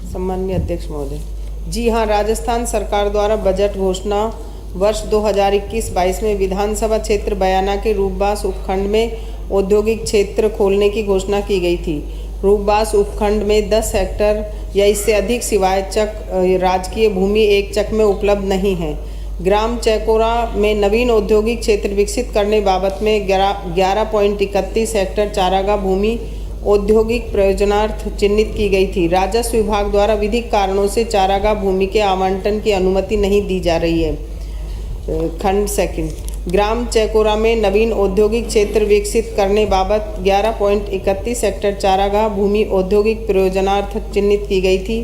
सम्माननीय अध्यक्ष महोदय, जी हाँ, राजस्थान सरकार द्वारा बजट घोषणा वर्ष 2021-22 में विधानसभा क्षेत्र बयाना के रूपबास उपखंड में औद्योगिक क्षेत्र खोलने की घोषणा की गई थी। रूपबास उपखंड में 10 हेक्टेयर या इससे अधिक सिवाय चक राजकीय भूमि एक चक में उपलब्ध नहीं है। ग्राम चैकोरा में नवीन औद्योगिक क्षेत्र विकसित करने बाबत में 11.31 हेक्टेयर चारागाह भूमि औद्योगिक प्रयोजनार्थ चिन्हित की गई थी। राजस्व विभाग द्वारा विधिक कारणों से चारागाह भूमि के आवंटन की अनुमति नहीं दी जा रही है। खंड सेकंड, ग्राम चैकोरा में नवीन औद्योगिक क्षेत्र विकसित करने बाबत 11.31 हेक्टेयर चारागाह भूमि औद्योगिक प्रयोजनार्थ चिन्हित की गई थी।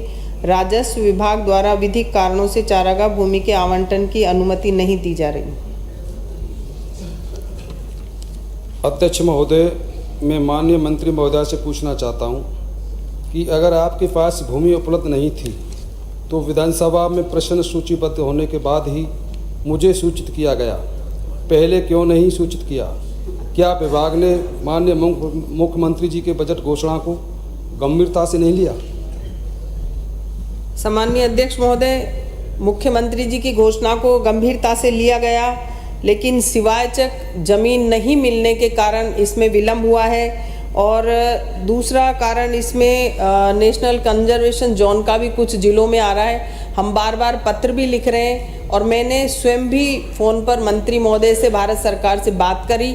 राजस्व विभाग द्वारा विधिक कारणों से चारागाह भूमि के आवंटन की अनुमति नहीं दी जा रही। अध्यक्ष महोदय, मैं माननीय मंत्री महोदय से पूछना चाहता हूं कि अगर आपके पास भूमि उपलब्ध नहीं थी तो विधानसभा में प्रश्न सूचीबद्ध होने के बाद ही मुझे सूचित किया गया, पहले क्यों नहीं सूचित किया? क्या विभाग ने माननीय मुख्यमंत्री जी के बजट घोषणा को गंभीरता से नहीं लिया? सम्माननीय अध्यक्ष महोदय, मुख्यमंत्री जी की घोषणा को गंभीरता से लिया गया, लेकिन सिवायचक जमीन नहीं मिलने के कारण इसमें विलंब हुआ है। और दूसरा कारण इसमें नेशनल कंजर्वेशन जोन का भी कुछ जिलों में आ रहा है। हम बार बार पत्र भी लिख रहे हैं और मैंने स्वयं भी फ़ोन पर मंत्री महोदय से भारत सरकार से बात करी,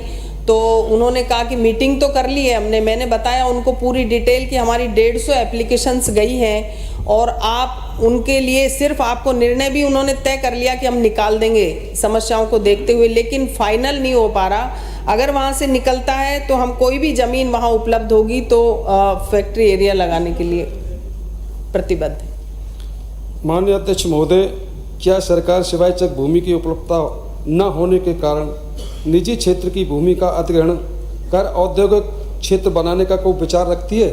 तो उन्होंने कहा कि मीटिंग तो कर ली है हमने। मैंने बताया उनको पूरी डिटेल कि हमारी 150 एप्लीकेशंस गई हैं और आप उनके लिए सिर्फ आपको निर्णय भी उन्होंने तय कर लिया कि हम निकाल देंगे समस्याओं को देखते हुए, लेकिन फाइनल नहीं हो पा रहा। अगर वहाँ से निकलता है तो हम कोई भी ज़मीन वहाँ उपलब्ध होगी तो फैक्ट्री एरिया लगाने के लिए प्रतिबद्ध है। माननीय अध्यक्ष महोदय, क्या सरकार सिवायचक भूमि की उपलब्धता न होने के कारण निजी क्षेत्र की भूमि का अधिग्रहण कर औद्योगिक क्षेत्र बनाने का कोई विचार रखती है?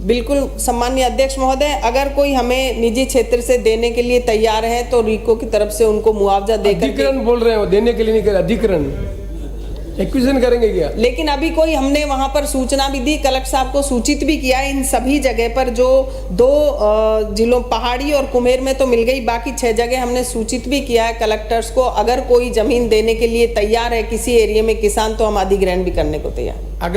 बिल्कुल सम्माननीय अध्यक्ष महोदय, अगर कोई हमें निजी क्षेत्र से देने के लिए तैयार है तो रीको की तरफ से उनको मुआवजा देकर, अधिग्रहण बोल रहे हो, देने के लिए नहीं कर, अधिग्रहण एक्विजिशन करेंगे क्या? लेकिन अभी कोई हमने वहां पर सूचना भी दी, कलेक्टर साहब को सूचित भी किया। इन सभी जगह पर जो 2 जिलों पहाड़ी और कुम्हेर में तो मिल गई, बाकी 6 जगह हमने सूचित भी किया है कलेक्टर्स को। अगर कोई जमीन देने के लिए तैयार है किसी एरिया में किसान, तो हम अधिग्रहण भी करने को तैयार। अगला